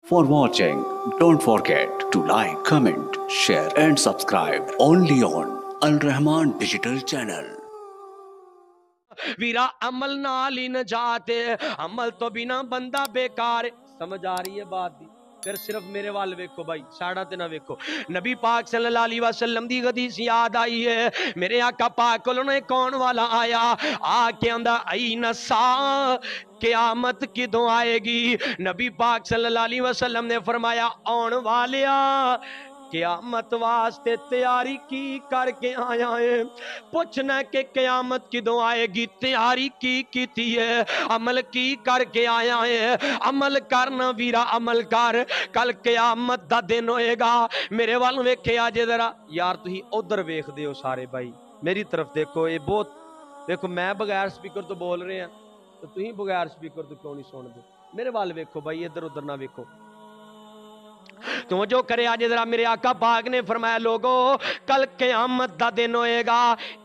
For watching, don't forget to like, comment, share and subscribe only on Al Rahman Digital Channel. ਵੀਰਾ ਅਮਲ ਨਾਲ ਹੀ ਨਜਾਤ ਹੈ, ਅਮਲ ਤੋਂ ਬਿਨਾ ਬੰਦਾ ਬੇਕਾਰ ਹੈ। ਸਮਝ ਆ ਰਹੀ है बात दी? फिर सिर्फ मेरे वाल वेखो भाई, साड़ा ते ना वेखो। नबी पाक सल्लल्लाहु अलैहि वसल्लम दी हदीस याद आई है। मेरे आका पाक कोलों ने कौन वाला आया, आके आंदा आई नसा क़यामत किदों आएगी। नबी पाक सल्लल्लाहु अलैहि वसल्लम ने फरमाया, आउण वालिया क़यामत वास्ते तैयारी की करके आया है। पूछना कि क़यामत किदों आएगी, तैयारी की थी है, अमल की करके आया है। अमल करना वीरा, अमल कर, कल क़यामत दा दिन होएगा। मेरे वाल वेखे आजे जरा यार, तुसी उधर वेखदे हो सारे भाई, मेरी तरफ देखो। ये बहुत देखो, मैं बगैर स्पीकर तो बोल रहे हैं, तो तुसी बगैर स्पीकर तो क्यों नहीं सुनदे? मेरे वाल वेखो भाई, इधर उधर ना वेखो। तो जो करे आज जरा, मेरे आका पाक ने फरमाया, लोगों कल क़यामत दा दिन होएगा।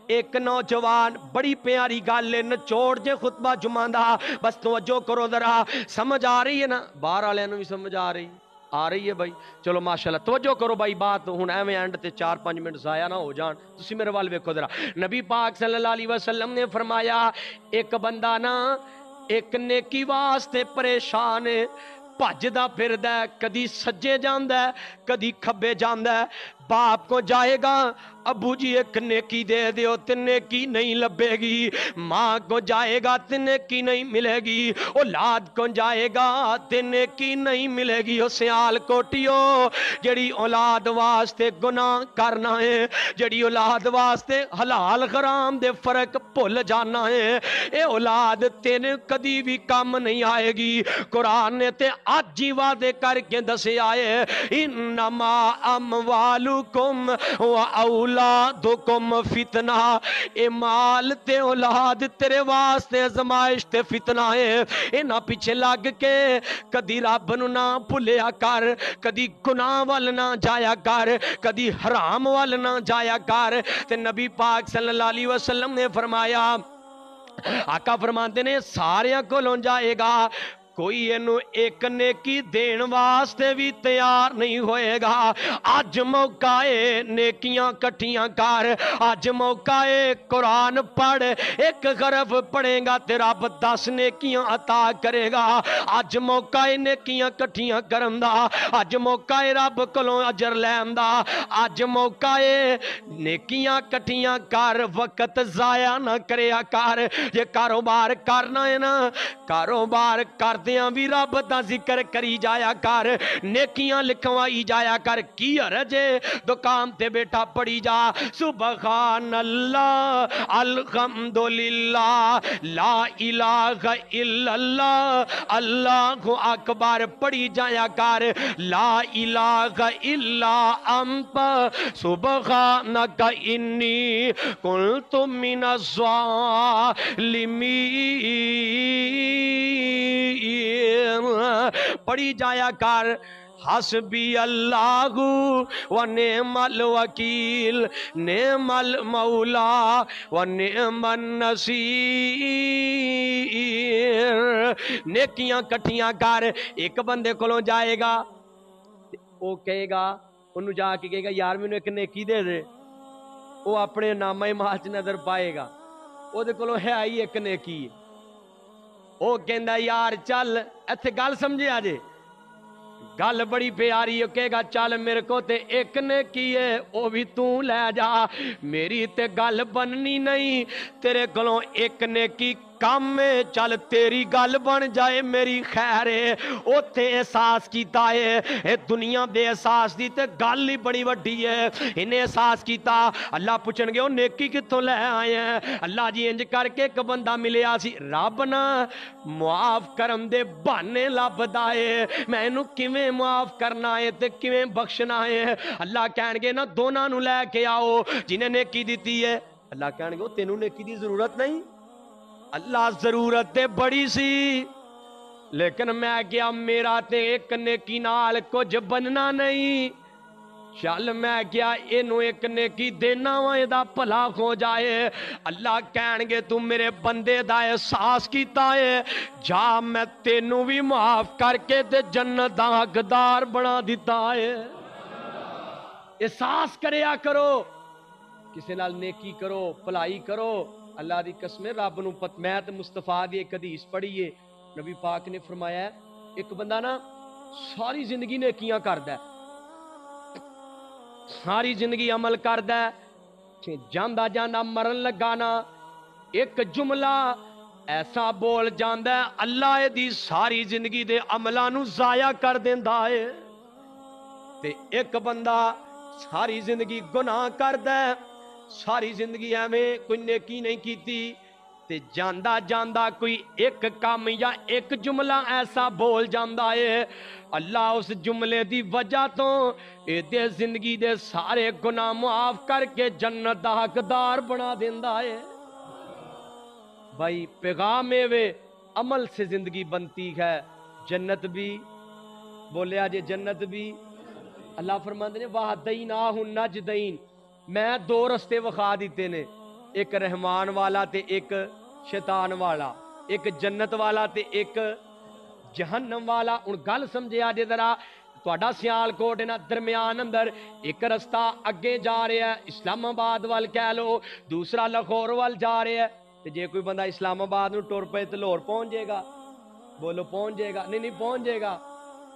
एक नौजवान, बड़ी प्यारी गल है, नचोड़ जे खुतबा जुमा दा, बस तवज्जो करो जरा। समझ आ रही है ना? बाहर वालियां नूं भी समझ आ रही है भाई? चलो माशाल्लाह, तवज्जो करो भाई। बात हुण एवें एंड ते 4-5 मिनट जाया ना हो जान। तुसीं मेरे वाल वेखो जरा। नबी पाक सल्लल्लाहु अलैहि वसल्लम ने फरमाया, एक बंदा ना एक नेकी वास्ते परेशान है, भजदा फिरदा, कदी सज्जे जांदा, कदी खब्बे जांदा। बाप को जाएगा, अबू जी एक नेकी दे दियो, ते नेकी नहीं लभेगी। माँ को जाएगा, ते नेकी नहीं मिलेगी। औलाद को जाएगा, ते नेकी नहीं मिलेगी। ओ सियाल कोटियो, जड़ी औलाद वास्ते गुनाह करना है, जड़ी औलाद वास्ते हलाल हराम दे फर्क भुल जाना है, ये औलाद तेने कदी भी काम नहीं आएगी। कुरान ने ते आज ही वादे करके दसे आए, इन्नमा अमवालुकुम व औलादुकुम फितना। ए माल ते औलाद तेरे वास्ते आजमाइश ते फितना है। इन्हां पिछे लग के कदी रब नूं ना भुलिया कर, कदी गुनाह वल ना जाया कर, कदी हराम वल ना जाया कर। ते नबी पाक सल्लल्लाहु अलैहि वसल्लम ने फरमाया, आका फरमाते ने, सारियां कोलों जाएगा, कोई इनू एक नेकी देन वास्ते भी तैयार नहीं होएगा। अज मौका है, नेकियां कट्ठियां कर। अज मौका है, कुरान पढ़, एक हरफ पढ़ेगा ते रब 10 नेकियां अता करेगा। अज मौका है नेकियां कट्ठियां करन दा, अज मौका है रब कोलों अजर लैन दा। अज मौका है, नेकियां कट्ठियां कर, वक्त जाया ना करया कर। जे कारोबार करना है ना, कारोबार करदियां भी रब दा जिक्र करी जाया कर, नेकियां लिखवाई जाया कर। की हरज है, दुकान ते बेटा पढ़ी जा, सुबहान अल्लाह अल्हम्दुलिल्लाह ला इलाहा इल्लल्लाह अल्लाहु अकबर पढ़ी जाया कर। ला इलाहा इल्ला अंता सुबहानका इन्नी कुन्तु मिनज़ ज़ालिमीन पढ़ी जाया कर। हसबी अल्लाहु व नेमल वकील, नेमल मौला व नेमन नसीर। नेकियां कट्ठियां कर। एक बंदे कोलों जाएगा, वो कहेगा, उन्होंने जाके कहेगा, यार मैनू एक नेकी दे दे। वो अपने नामा माल च नजर पाएगा, ਉਹਦੇ ਕੋਲੋਂ है ही एक नेकी। ਉਹ ਕਹਿੰਦਾ, यार चल, ਇੱਥੇ ਗੱਲ ਸਮਝਿਆ ਜੇ, गल बड़ी प्यारी है। कहेगा, चल मेरे को ते एक नेकी है, वो भी तू लै जा, मेरी ते गल बननी नहीं। तेरे कोलों एक नेकी कम है, चल तेरी गल बन जाए, मेरी खैर है। उथे एहसास किया है, दुनिया दे एहसास की ते गल ही बड़ी वड्डी है। इन्हें एहसास किया, अल्लाह पूछणगे, ओ नेकी कित्थों लै आए हैं? अल्लाह जी इंज करके एक बंदा मिलिया सी, रब ना मुआफ करन दे बहाने लभदा है, मैं इनू किवें मुआफ करना है ते किवें बख्शना है। अल्लाह कहणगे ना, दोनों नू लैके आओ, जिन्हें नेकी दी है। अल्लाह कहणगे, ओ तेनू नेकी दी जरूरत नहीं? अल्लाह जरूरत ते बड़ी सी, लेकिन मैं क्या, मेरा ते एक नेकी नाल कुछ बनना नहीं। چل میں کیا اینو ایک نیکی دینا وا دا بھلا ہو جائے. اللہ کہن گے تو میرے بندے دا احساس کیتا ہے, جا میں تینوں بھی معاف کر کے تے جنت دا حقدار بنا دیتا ہے. احساس کریا کرو, کسی نال نیکی کرو, بھلائی کرو. اللہ دی قسم رب نو پت, میں تے مصطفیٰ دی ایک حدیث پڑھی ہے, نبی پاک نے فرمایا ہے ایک بندہ نا ساری زندگی نیکیاں کردا ہے, ساری زندگی عمل کردا ہے, جاندا جاندا مرن لگا نا ایک جملہ ایسا بول جاندا ہے اللہ دی ساری زندگی دے عملاں نو ضائع کر دیندا ہے. تے ایک بندہ ساری زندگی گناہ کردا ہے, ساری زندگی ایویں کوئی نیکی نہیں کیتی, تے جاندا جاندا کوئی ایک کام یا ایک جملہ ایسا بول جاندا ہے, اللہ اس جملے دی وجہ تو دے زندگی دے سارے گناہ معاف کر کے جنت دا حقدار بنا دیندا ہے. بھائی پیغام وے عمل سے زندگی بنتی ہے, جنت بھی بولیا جے, جنت بھی. اللہ فرماندے نے وَهَدَيْنَاهُ النَّجْدَيْنِ, میں دو رستے وکھا دیتے نے, ایک رحمان والا تے ایک شیطان والا, ایک جنت والا تے ایک جہنم والا. ان گل سمجھیا جے ذرا, تہاڈا سیال کوٹ نا درمیان اندر ایک رستہ اگے جا رہا ہے اسلام آباد وال کہہ لو, دوسرا لاہور وال جا رہا ہے. تے جے کوئی بندہ اسلام آباد نو ٹر پے تے لاہور پہنچ جائے گا, بولو پہنچ جائے گا؟ نہیں پہنچ جائے گا.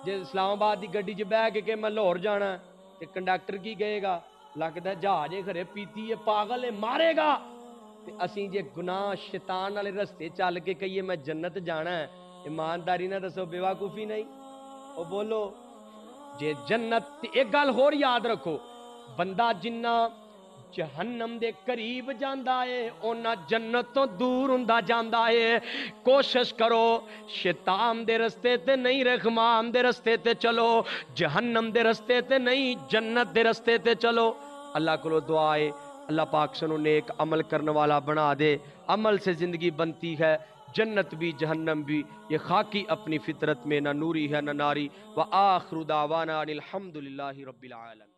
جے اسلام آباد دی گڈی چ بیٹھ کے میں لاہور جانا تے کنڈکٹر کی کہے گا, لگدا ہے جہاز گھرے پیتی ہے, پاگل ہے, مارے گا. تے اسی جے گناہ شیطان والے رستے چل کے کہیے میں جنت جانا ہے, ایمانداری نہ دسو بے وقوفی نہیں؟ او بولو جے جنت. ایک گل ہور یاد رکھو, بندہ جنہ جہنم دے قریب جاندا ہے اونا جنت تو دور ہوندا جاندا ہے. کوشش کرو شیطان دے رستے تے نہیں, رحمان دے رستے تے چلو, جہنم دے رستے تے نہیں, جنت دے رستے تے چلو. اللہ کو دعا ہے اللہ پاک سنو نیک عمل کرنے والا بنا دے. عمل سے زندگی بنتی ہے, جنت بھی جہنم بھی. یہ خاکی اپنی فطرت میں نہ نوری ہے نہ ناری. وآخر دعوانا الحمدللہ رب العالمین.